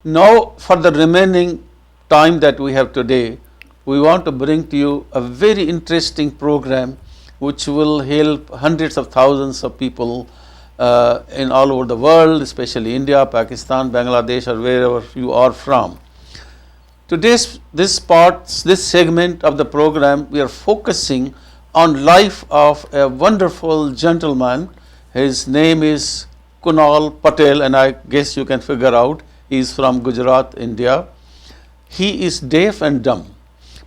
Now, for the remaining time that we have today, we want to bring to you a very interesting program which will help hundreds of thousands of people in all over the world, especially India, Pakistan, Bangladesh, or wherever you are from. Today's this segment of the program, we are focusing on life of a wonderful gentleman. His name is Kunal Patel, and I guess you can figure out he is from Gujarat, India. He is deaf and dumb.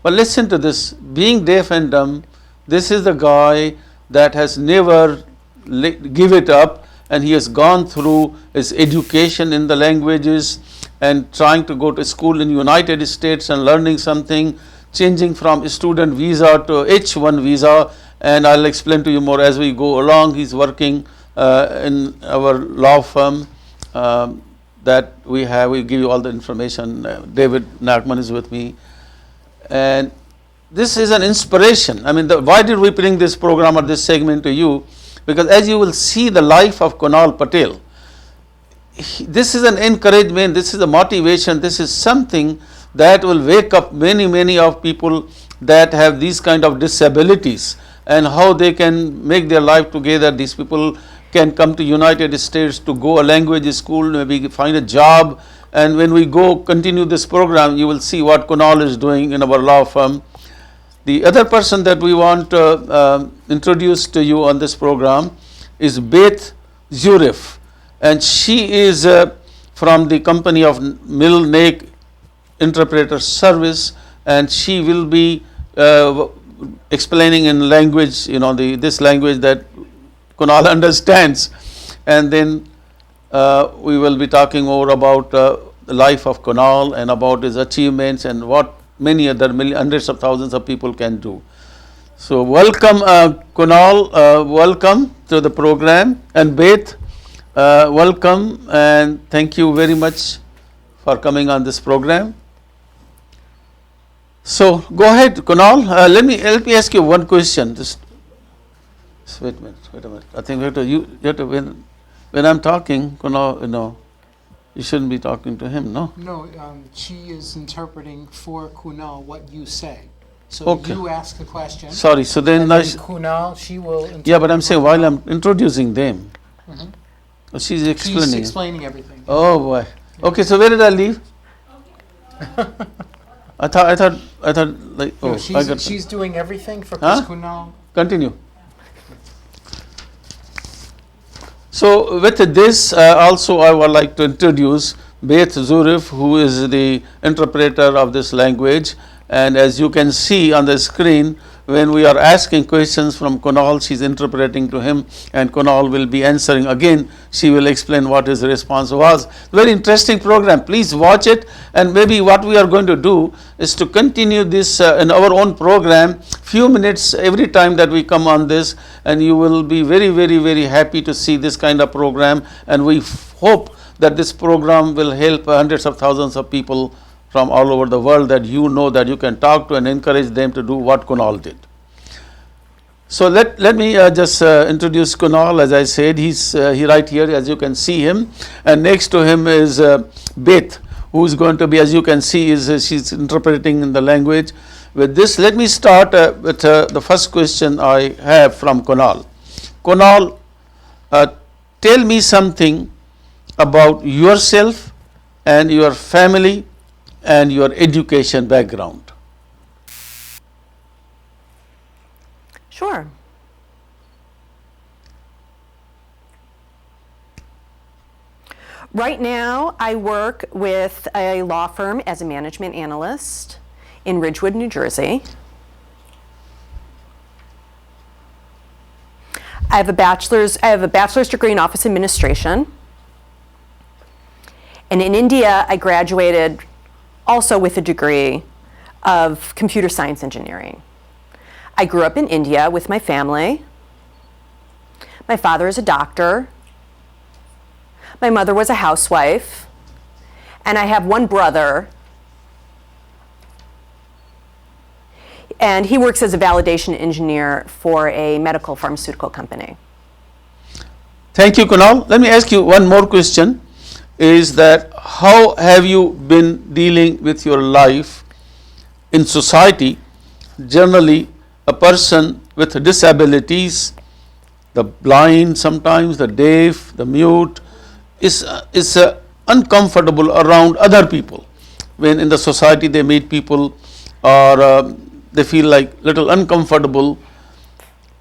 But listen to this, being deaf and dumb, this is the guy that has never give it up, and he has gone through his education in the languages and trying to go to school in United States and learning something, changing from student visa to H1 visa, and I'll explain to you more as we go along. He's working in our law firm that we have. We'll give you all the information. David Nachman is with me, and this is an inspiration. I mean, why did we bring this program or this segment to you? Because as you will see the life of Kunal Patel, this is an encouragement, this is a motivation, this is something that will wake up many of people that have these kind of disabilities, and how they can make their life together. These people can come to United States to go a language school, maybe find a job, and when we go continue this program, you will see what Kunal is doing in our law firm. The other person that we want to introduce to you on this program is Beth Zurif, and she is from the company of Milneck Interpreter Service, and she will be explaining in language, this language that Kunal understands, and then we will be talking more about the life of Kunal and about his achievements and what many other hundreds of thousands of people can do. So welcome Kunal, welcome to the program, and Beth, welcome, and thank you very much for coming on this program. So go ahead, Kunal. Let me ask you one question. Just wait a minute. I think you have to when I'm talking, Kunal, you shouldn't be talking to him, no? No, she is interpreting for Kunal what you say. So Okay. you ask the question. Sorry. So then, Kunal, she will interpret. yeah, but I'm saying while I'm introducing them, she's explaining. She's explaining everything. Oh boy. Okay. So where did I leave? I thought like No, I got she's doing everything for Huh? Kunal. Continue. So with this, also I would like to introduce Beth Zurif, who is the interpreter of this language. And as you can see on the screen, when we are asking questions from Kunal, she's interpreting to him, and Kunal will be answering again. She will explain what his response was. Very interesting program. Please watch it, and maybe what we are going to do is to continue this in our own program, few minutes every time that we come on this, and you will be very happy to see this kind of program, and we hope that this program will help hundreds of thousands of people from all over the world that that you can talk to and encourage them to do what Kunal did. So let me just introduce Kunal. As I said, he's right here, as you can see him, and next to him is Beth, who is going to be, as you can see, she's interpreting in the language. With this, let me start with the first question I have from Kunal. Kunal, tell me something about yourself and your family and your education background. Sure. Right now, I work with a law firm as a management analyst in Ridgewood, New Jersey. I have a bachelor's degree in office administration. And in India, I graduated also with a degree of computer science engineering. I grew up in India with my family. My father is a doctor. My mother was a housewife. And I have one brother. And he works as a validation engineer for a medical pharmaceutical company. Thank you, Kunal. Let me ask you one more question. is that how have you been dealing with your life in society? Generally, a person with disabilities, the blind, sometimes the deaf, the mute, is uncomfortable around other people. When in the society they meet people, or they feel like little uncomfortable.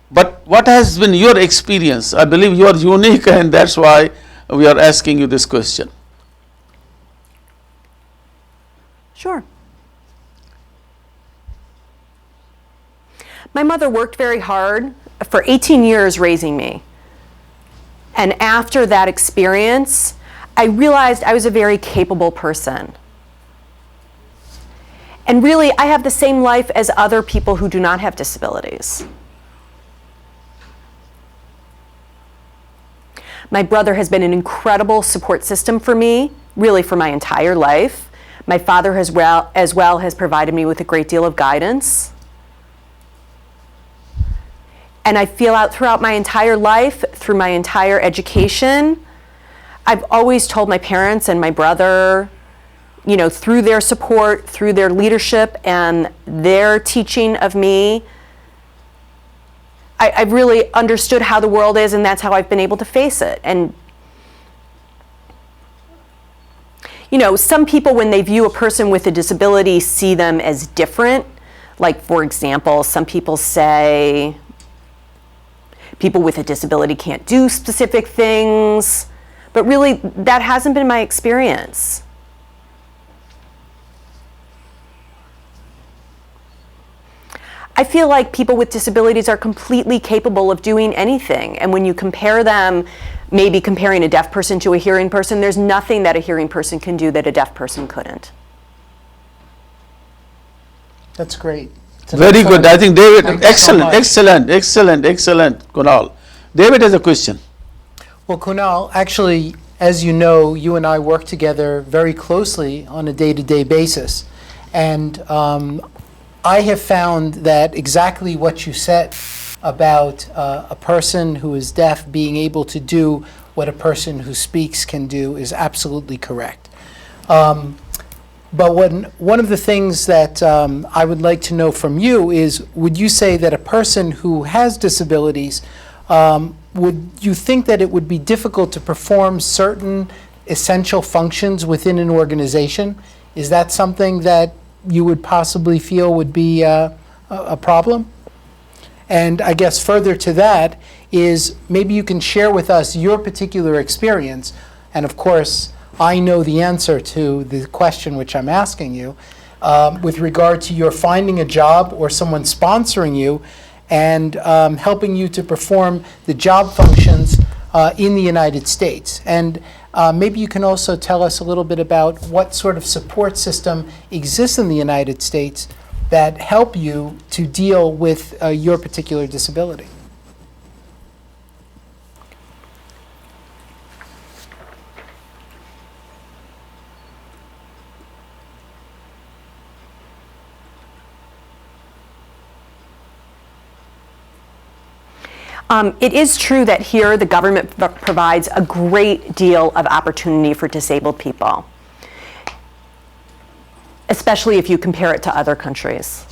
But what has been your experience? I believe you are unique, and that's why we are asking you this question. Sure. My mother worked very hard for 18 years raising me. And after that experience, I realized I was a very capable person. And really, I have the same life as other people who do not have disabilities. My brother has been an incredible support system for me, really for my entire life. My father as well has provided me with a great deal of guidance. And I feel out throughout my entire life, through my entire education, I've always told my parents and my brother, you know, through their support, through their leadership and their teaching of me, I've really understood how the world is, and that's how I've been able to face it. And, you know, some people, when they view a person with a disability, see them as different. Like, for example, some people say people with a disability can't do specific things, but really, that hasn't been my experience. I feel like people with disabilities are completely capable of doing anything. And when you compare them, maybe comparing a deaf person to a hearing person, there's nothing that a hearing person can do that a deaf person couldn't. That's great. It's an Very good. excellent- I think David, Thank you so excellent, much. excellent, Kunal. David has a question. Well, Kunal, actually, as you know, you and I work together very closely on a day-to-day basis. And I have found that exactly what you said about a person who is deaf being able to do what a person who speaks can do is absolutely correct. But one of the things that I would like to know from you is, would you say that a person who has disabilities, would you think that it would be difficult to perform certain essential functions within an organization? Is that something that you would possibly feel would be a problem? And I guess further to that is, maybe you can share with us your particular experience. And of course, I know the answer to the question which I'm asking you, with regard to your finding a job or someone sponsoring you and helping you to perform the job functions in the United States. And maybe you can also tell us a little bit about what sort of support system exists in the United States that help you to deal with your particular disability. It is true that here the government provides a great deal of opportunity for disabled people, especially if you compare it to other countries.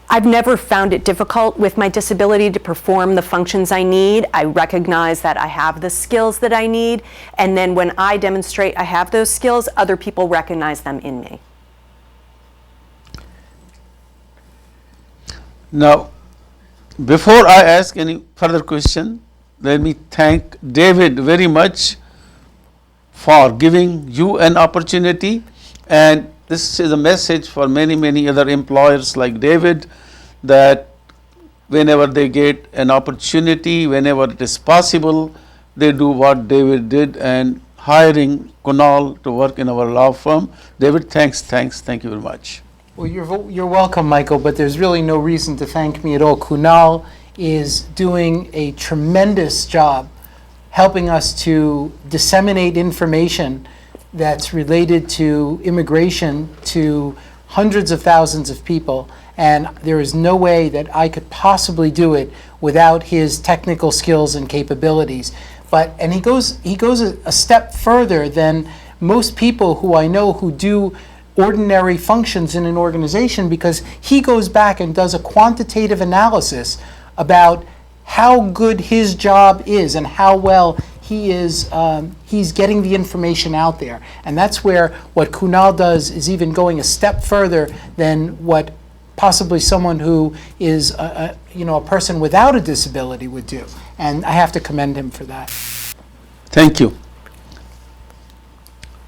I've never found it difficult with my disability to perform the functions I need. I recognize that I have the skills that I need, and then when I demonstrate I have those skills, other people recognize them in me. Now, before I ask any further question, let me thank David very much for giving you an opportunity, and this is a message for many other employers like David, that whenever they get an opportunity, whenever it is possible, they do what David did, and hiring Kunal to work in our law firm. David, thank you very much. Well, you're welcome, Michael, but there's really no reason to thank me at all. Kunal is doing a tremendous job helping us to disseminate information that's related to immigration to hundreds of thousands of people, and there is no way that I could possibly do it without his technical skills and capabilities. And he goes a step further than most people who I know who do ordinary functions in an organization, because he goes back and does a quantitative analysis about how good his job is and how well he's getting the information out there. And that's where what Kunal does is even going a step further than what possibly someone who is a person without a disability would do. And I have to commend him for that. Thank you.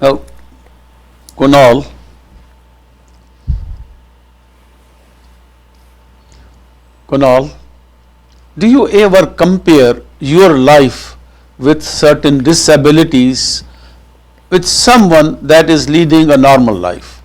Now, Kunal, do you ever compare your life with certain disabilities with someone that is leading a normal life?